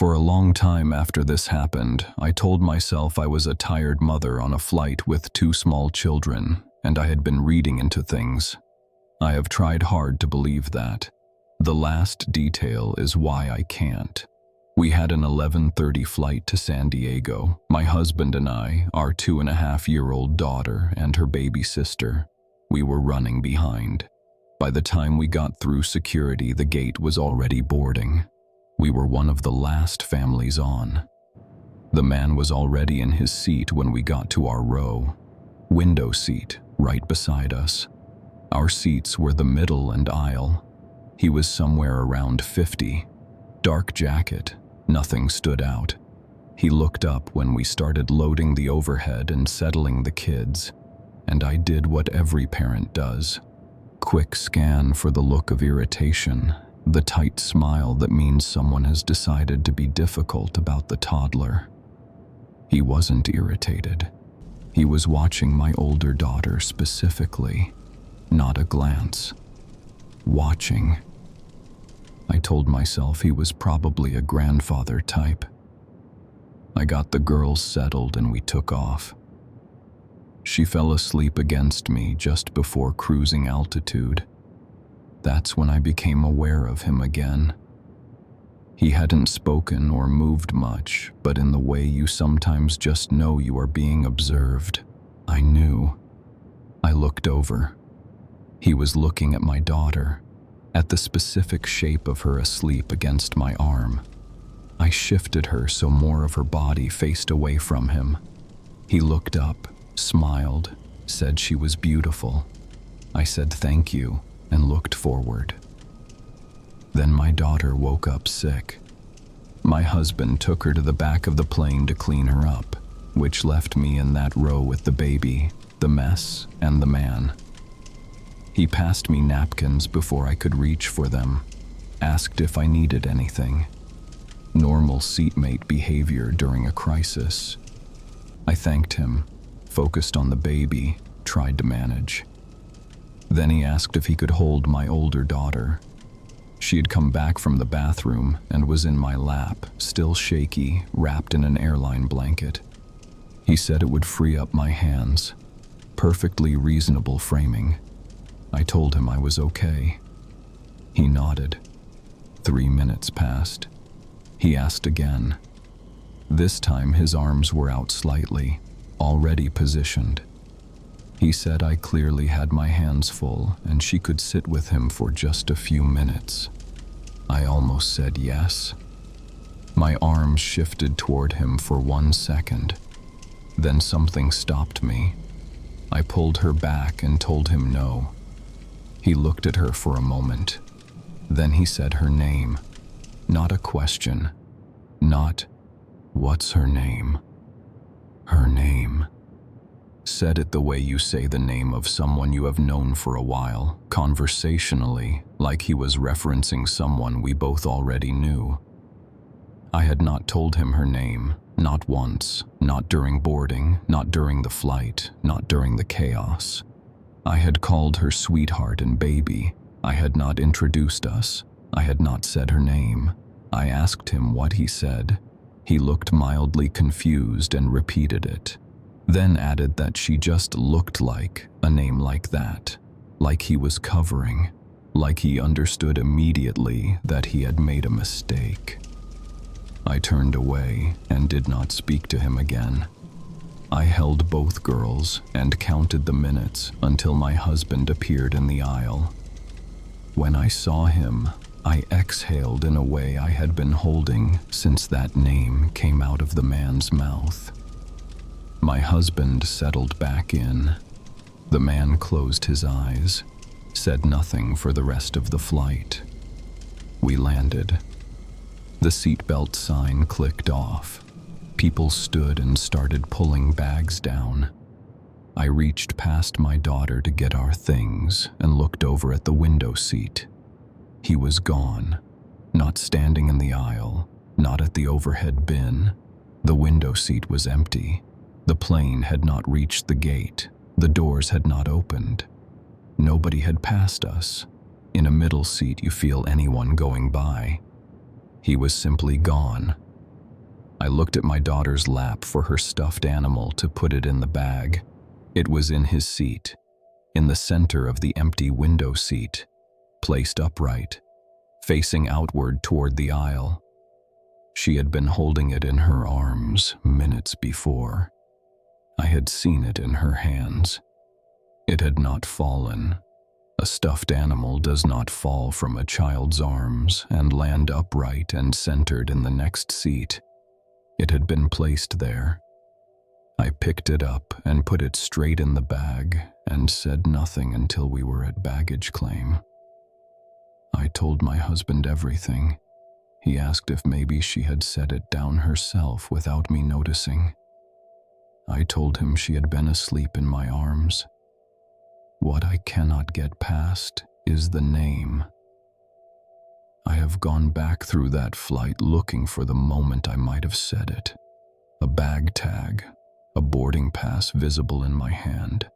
For a long time after this happened, I told myself I was a tired mother on a flight with 2 small children, and I had been reading into things. I have tried hard to believe that. The last detail is why I can't. We had an 11:30 flight to San Diego, my husband and I, our 2.5-year-old daughter, and her baby sister. We were running behind. By the time we got through security, the gate was already boarding. We were one of the last families on. The man was already in his seat when we got to our row. Window seat, right beside us. Our seats were the middle and aisle. He was somewhere around 50. Dark jacket, nothing stood out. He looked up when we started loading the overhead and settling the kids, and I did what every parent does. Quick scan for the look of irritation, the tight smile that means someone has decided to be difficult about the toddler. He wasn't irritated. He was watching my older daughter specifically, not a glance. Watching. I told myself he was probably a grandfather type. I got the girls settled and we took off. She fell asleep against me just before cruising altitude. That's when I became aware of him again. He hadn't spoken or moved much, but in the way you sometimes just know you are being observed, I knew. I looked over. He was looking at my daughter, at the specific shape of her asleep against my arm. I shifted her so more of her body faced away from him. He looked up, smiled, said she was beautiful. I said thank you and looked forward. Then my daughter woke up sick. My husband took her to the back of the plane to clean her up, which left me in that row with the baby, the mess, and the man. He passed me napkins before I could reach for them, asked if I needed anything. Normal seatmate behavior during a crisis. I thanked him, focused on the baby, tried to manage. Then he asked if he could hold my older daughter. She had come back from the bathroom and was in my lap, still shaky, wrapped in an airline blanket. He said it would free up my hands. Perfectly reasonable framing. I told him I was okay. He nodded. 3 minutes passed. He asked again. This time his arms were out slightly, already positioned. He said I clearly had my hands full and she could sit with him for just a few minutes. I almost said yes. My arms shifted toward him for 1 second. Then something stopped me. I pulled her back and told him no. He looked at her for a moment. Then he said her name. Not a question. Not, "What's her name?" Her name. Said it the way you say the name of someone you have known for a while, conversationally, like he was referencing someone we both already knew. I had not told him her name, not once, not during boarding, not during the flight, not during the chaos. I had called her sweetheart and baby. I had not introduced us. I had not said her name. I asked him what he said. He looked mildly confused and repeated it. Then added that she just looked like a name like that, like he was covering, like he understood immediately that he had made a mistake. I turned away and did not speak to him again. I held both girls and counted the minutes until my husband appeared in the aisle. When I saw him, I exhaled in a way I had been holding since that name came out of the man's mouth. My husband settled back in. The man closed his eyes, said nothing for the rest of the flight. We landed. The seatbelt sign clicked off. People stood and started pulling bags down. I reached past my daughter to get our things and looked over at the window seat. He was gone, not standing in the aisle, not at the overhead bin. The window seat was empty. The plane had not reached the gate. The doors had not opened. Nobody had passed us. In a middle seat, you feel anyone going by. He was simply gone, I looked at my daughter's lap for her stuffed animal to put it in the bag. It was in his seat, in the center of the empty window seat, placed upright, facing outward toward the aisle. She had been holding it in her arms minutes before. I had seen it in her hands. It had not fallen. A stuffed animal does not fall from a child's arms and land upright and centered in the next seat. It had been placed there. I picked it up and put it straight in the bag and said nothing until we were at baggage claim. I told my husband everything. He asked if maybe she had set it down herself without me noticing. I told him she had been asleep in my arms. What I cannot get past is the name. I have gone back through that flight looking for the moment I might have said it. A bag tag, a boarding pass visible in my hand.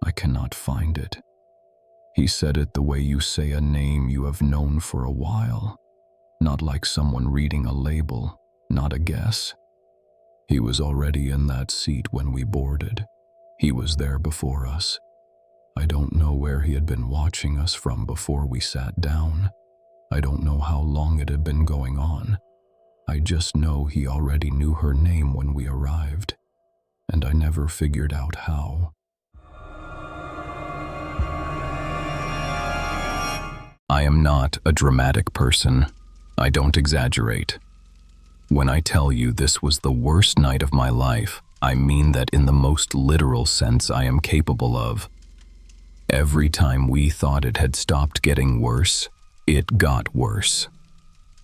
I cannot find it. He said it the way you say a name you have known for a while, not like someone reading a label, not a guess. He was already in that seat when we boarded. He was there before us. I don't know where he had been watching us from before we sat down. I don't know how long it had been going on. I just know he already knew her name when we arrived, and I never figured out how. I am not a dramatic person. I don't exaggerate. When I tell you this was the worst night of my life, I mean that in the most literal sense I am capable of. Every time we thought it had stopped getting worse, it got worse.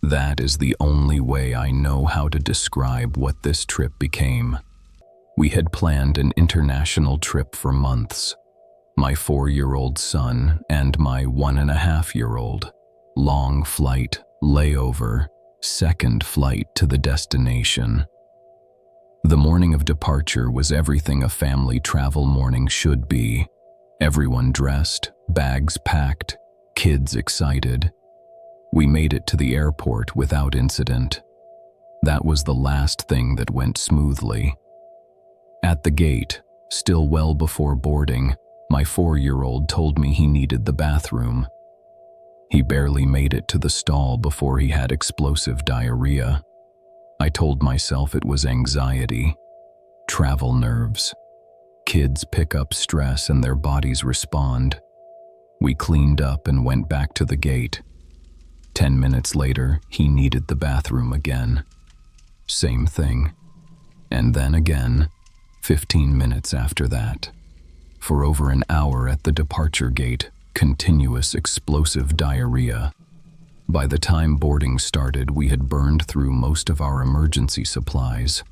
That is the only way I know how to describe what this trip became. We had planned an international trip for months. My 4-year-old son and my 1.5-year-old. Long flight, layover, second flight to the destination. The morning of departure was everything a family travel morning should be. Everyone dressed, bags packed, kids excited. We made it to the airport without incident. That was the last thing that went smoothly. At the gate, still well before boarding, my 4-year-old told me he needed the bathroom. He barely made it to the stall before he had explosive diarrhea. I told myself it was anxiety, travel nerves. Kids pick up stress and their bodies respond. We cleaned up and went back to the gate. 10 minutes later, he needed the bathroom again. Same thing. And then again, 15 minutes after that. For over an hour at the departure gate, continuous explosive diarrhea. By the time boarding started, we had burned through most of our emergency supplies.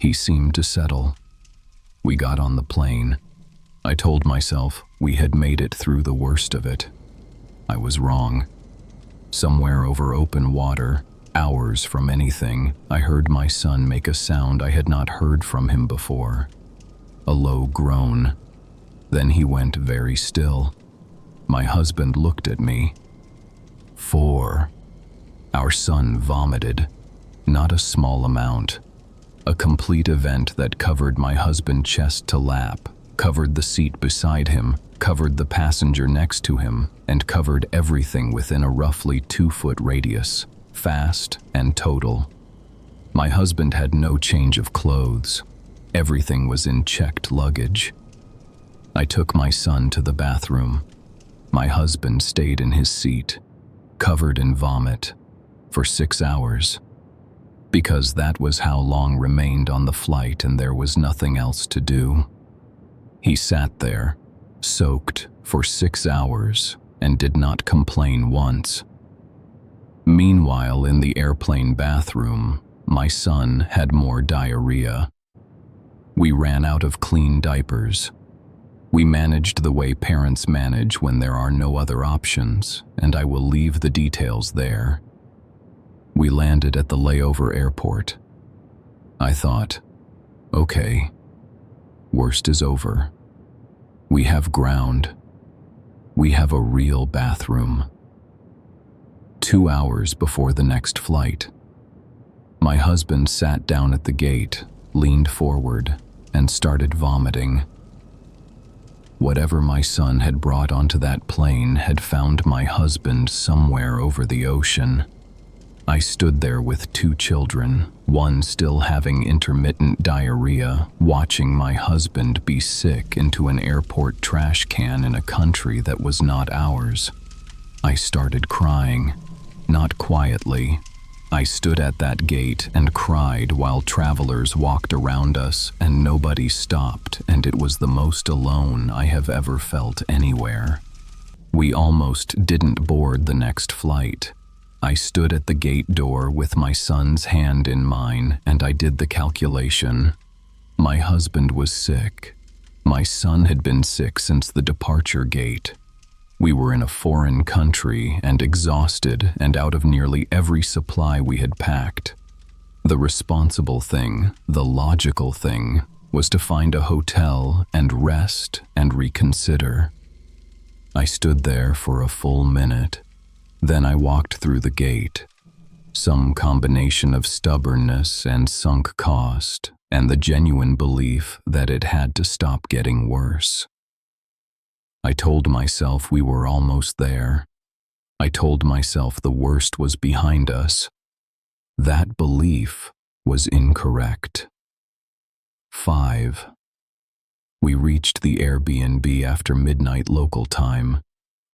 He seemed to settle. We got on the plane. I told myself we had made it through the worst of it. I was wrong. Somewhere over open water, hours from anything, I heard my son make a sound I had not heard from him before. A low groan. Then he went very still. My husband looked at me. 4. Our son vomited. Not a small amount. A complete event that covered my husband chest to lap, covered the seat beside him, covered the passenger next to him, and covered everything within a roughly 2-foot radius, fast and total. My husband had no change of clothes. Everything was in checked luggage. I took my son to the bathroom. My husband stayed in his seat, covered in vomit, for 6 hours. Because that was how long remained on the flight and there was nothing else to do. He sat there, soaked, for 6 hours and did not complain once. Meanwhile, in the airplane bathroom, my son had more diarrhea. We ran out of clean diapers. We managed the way parents manage when there are no other options, and I will leave the details there. We landed at the layover airport. I thought, okay, worst is over. We have ground. We have a real bathroom. 2 hours before the next flight. My husband sat down at the gate, leaned forward, and started vomiting. Whatever my son had brought onto that plane had found my husband somewhere over the ocean. I stood there with 2 children, one still having intermittent diarrhea, watching my husband be sick into an airport trash can in a country that was not ours. I started crying, not quietly. I stood at that gate and cried while travelers walked around us and nobody stopped, and it was the most alone I have ever felt anywhere. We almost didn't board the next flight. I stood at the gate door with my son's hand in mine, and I did the calculation. My husband was sick. My son had been sick since the departure gate. We were in a foreign country and exhausted and out of nearly every supply we had packed. The responsible thing, the logical thing, was to find a hotel and rest and reconsider. I stood there for a full minute. Then I walked through the gate. Some combination of stubbornness and sunk cost and the genuine belief that it had to stop getting worse. I told myself we were almost there. I told myself the worst was behind us. That belief was incorrect. 5. We reached the Airbnb after midnight local time.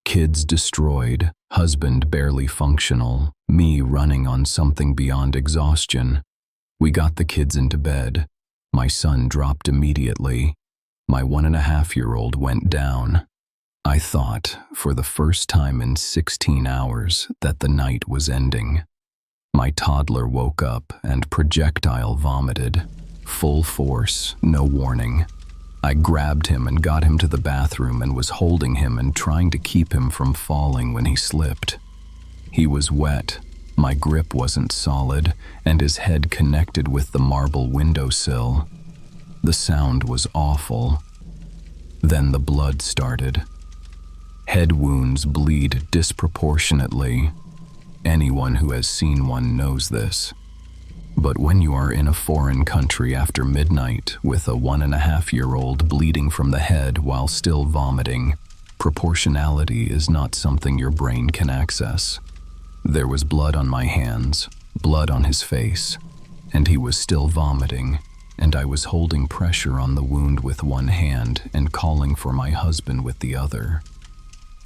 Kids destroyed, husband barely functional, me running on something beyond exhaustion. We got the kids into bed. My son dropped immediately. My 1.5-year-old went down. I thought, for the first time in 16 hours, that the night was ending. My toddler woke up and projectile vomited. Full force, no warning. I grabbed him and got him to the bathroom and was holding him and trying to keep him from falling when he slipped. He was wet, my grip wasn't solid, and his head connected with the marble windowsill. The sound was awful. Then the blood started. Head wounds bleed disproportionately. Anyone who has seen one knows this. But when you are in a foreign country after midnight with a 1.5-year-old bleeding from the head while still vomiting, proportionality is not something your brain can access. There was blood on my hands, blood on his face, and he was still vomiting, and I was holding pressure on the wound with one hand and calling for my husband with the other.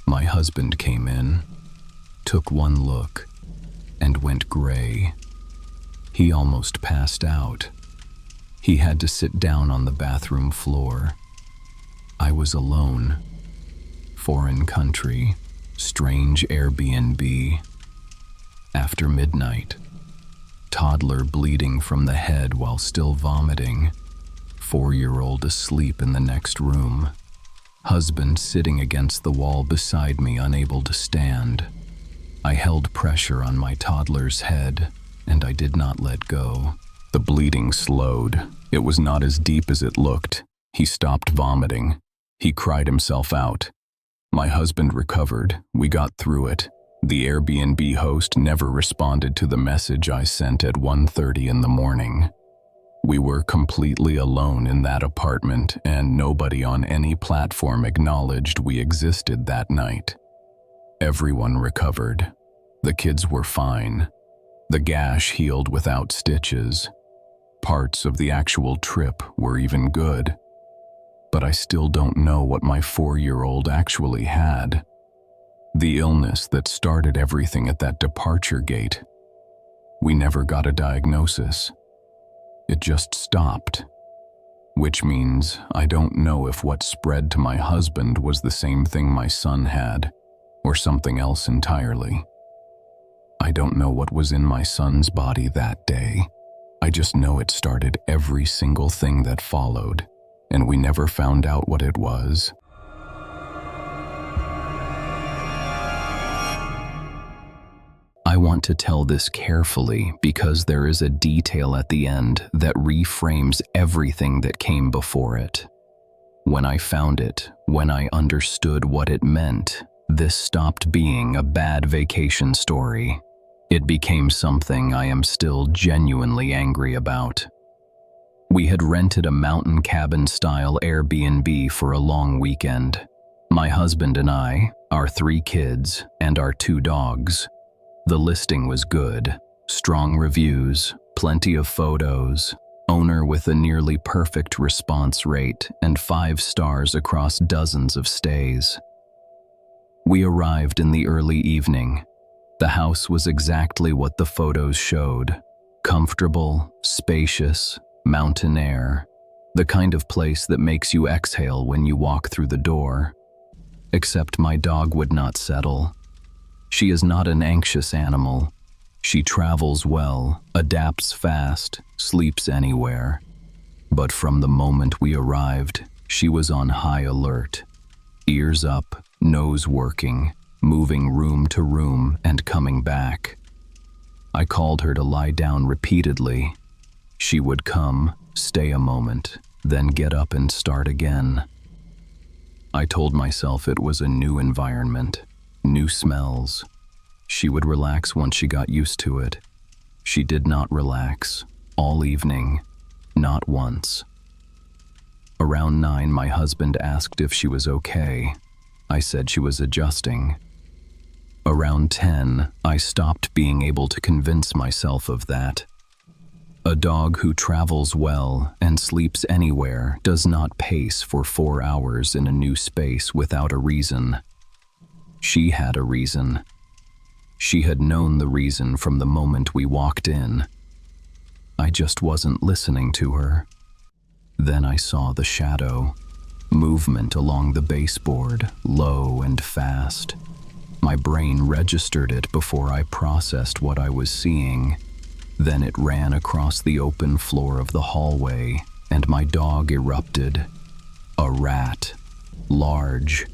My husband came in, took one look, and went gray. He almost passed out. He had to sit down on the bathroom floor. I was alone. Foreign country, strange Airbnb. After midnight. Toddler bleeding from the head while still vomiting. 4-year-old asleep in the next room. Husband sitting against the wall beside me, unable to stand. I held pressure on my toddler's head, and I did not let go. The bleeding slowed. It was not as deep as it looked. He stopped vomiting. He cried himself out. My husband recovered. We got through it. The Airbnb host never responded to the message I sent at 1:30 in the morning. We were completely alone in that apartment, and nobody on any platform acknowledged we existed that night. Everyone recovered. The kids were fine. The gash healed without stitches. Parts of the actual trip were even good. But I still don't know what my 4-year-old actually had. The illness that started everything at that departure gate. We never got a diagnosis. It just stopped. Which means I don't know if what spread to my husband was the same thing my son had, or something else entirely. I don't know what was in my son's body that day. I just know it started every single thing that followed, and we never found out what it was. I want to tell this carefully because there is a detail at the end that reframes everything that came before it. When I found it, when I understood what it meant, this stopped being a bad vacation story. It became something I am still genuinely angry about. We had rented a mountain cabin-style Airbnb for a long weekend. My husband and I, our 3 kids, and our 2 dogs. The listing was good. Strong reviews, plenty of photos, owner with a nearly perfect response rate, and 5 stars across dozens of stays. We arrived in the early evening. The house was exactly what the photos showed. Comfortable, spacious, mountain air, the kind of place that makes you exhale when you walk through the door. Except my dog would not settle. She is not an anxious animal. She travels well, adapts fast, sleeps anywhere. But from the moment we arrived, she was on high alert. Ears up, nose working, moving room to room and coming back. I called her to lie down repeatedly. She would come, stay a moment, then get up and start again. I told myself it was a new environment, new smells. She would relax once she got used to it. She did not relax, all evening, not once. Around 9, my husband asked if she was okay. I said she was adjusting. Around 10, I stopped being able to convince myself of that. A dog who travels well and sleeps anywhere does not pace for 4 hours in a new space without a reason. She had a reason. She had known the reason from the moment we walked in. I just wasn't listening to her. Then I saw the shadow, movement along the baseboard, low and fast. My brain registered it before I processed what I was seeing. Then it ran across the open floor of the hallway, and my dog erupted. A rat, large,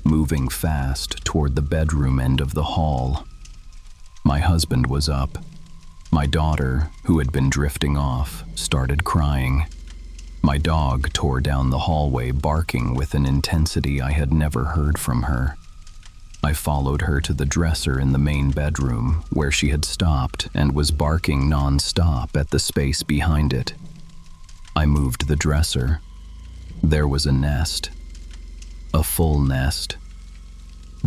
moving fast toward the bedroom end of the hall. My husband was up. My daughter, who had been drifting off, started crying. My dog tore down the hallway, barking with an intensity I had never heard from her. I followed her to the dresser in the main bedroom, where she had stopped and was barking non-stop at the space behind it. I moved the dresser. There was a nest. A full nest.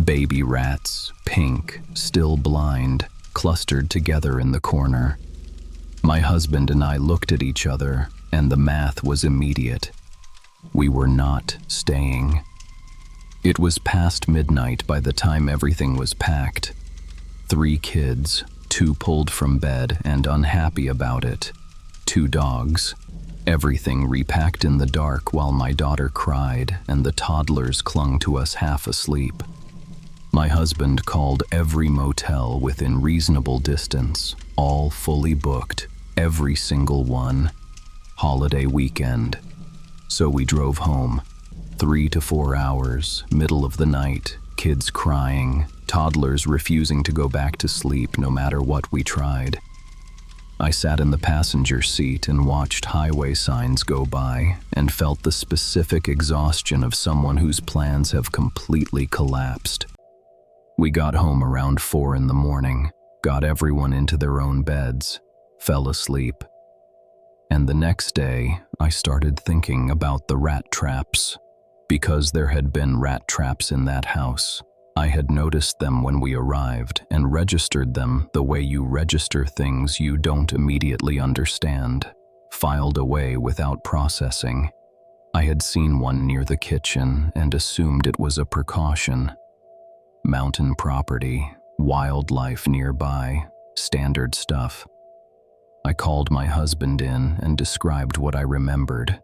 Baby rats, pink, still blind, clustered together in the corner. My husband and I looked at each other, and the math was immediate. We were not staying. It was past midnight by the time everything was packed. 3 kids, 2 pulled from bed and unhappy about it. 2 dogs. Everything repacked in the dark while my daughter cried and the toddlers clung to us half asleep. My husband called every motel within reasonable distance, all fully booked, every single one. Holiday weekend. So we drove home. 3 to 4 hours, middle of the night, kids crying, toddlers refusing to go back to sleep no matter what we tried. I sat in the passenger seat and watched highway signs go by and felt the specific exhaustion of someone whose plans have completely collapsed. We got home around 4 in the morning, got everyone into their own beds, fell asleep. And the next day, I started thinking about the rat traps. Because there had been rat traps in that house, I had noticed them when we arrived and registered them the way you register things you don't immediately understand, filed away without processing. I had seen one near the kitchen and assumed it was a precaution. Mountain property, wildlife nearby, standard stuff. I called my husband in and described what I remembered.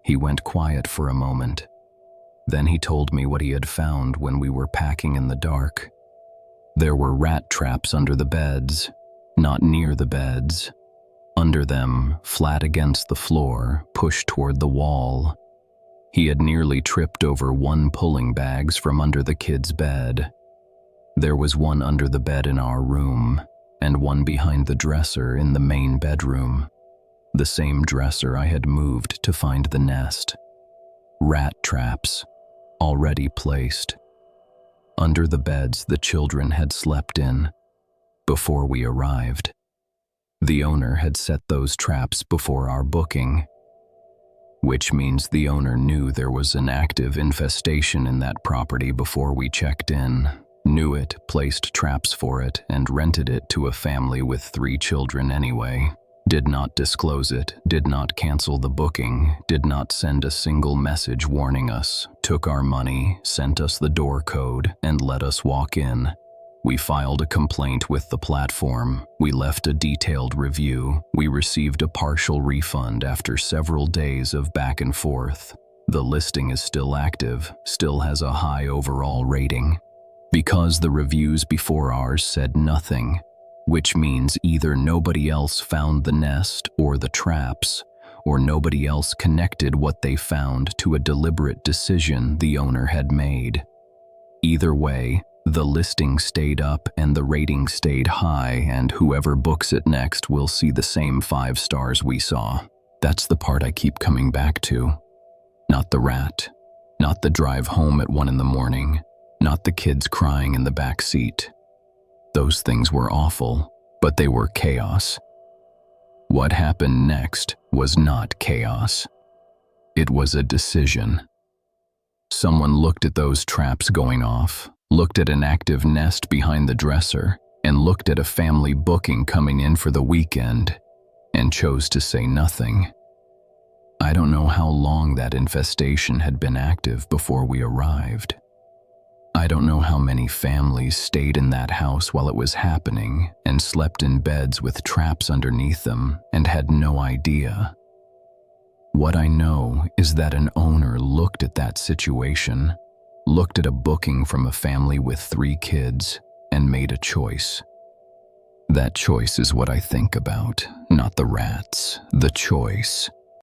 He went quiet for a moment. Then he told me what he had found when we were packing in the dark. There were rat traps under the beds, not near the beds. Under them, flat against the floor, pushed toward the wall. He had nearly tripped over 1 pulling bags from under the kid's bed. There was one under the bed in our room, and one behind the dresser in the main bedroom. The same dresser I had moved to find the nest. Rat traps, already placed. Under the beds the children had slept in. before we arrived. The owner had set those traps before our booking, which means the owner knew there was an active infestation in that property before we checked in, knew it, placed traps for it, and rented it to a family with 3 children anyway. Did not disclose it, did not cancel the booking, did not send a single message warning us, took our money, sent us the door code, and let us walk in. We filed a complaint with the platform. We left a detailed review. We received a partial refund after several days of back and forth. The listing is still active, still has a high overall rating. Because the reviews before ours said nothing, which means either nobody else found the nest or the traps, or nobody else connected what they found to a deliberate decision the owner had made. Either way, the listing stayed up and the rating stayed high, and whoever books it next will see the same 5 stars we saw. That's the part I keep coming back to. Not the rat, not the drive home at 1 a.m, not the kids crying in the back seat. Those things were awful, but they were chaos. What happened next was not chaos. It was a decision. Someone looked at those traps going off, looked at an active nest behind the dresser, and looked at a family booking coming in for the weekend, and chose to say nothing. I don't know how long that infestation had been active before we arrived. I don't know how many families stayed in that house while it was happening and slept in beds with traps underneath them and had no idea. What I know is that an owner looked at that situation, looked at a booking from a family with 3 kids, and made a choice. That choice is what I think about, not the rats, the choice.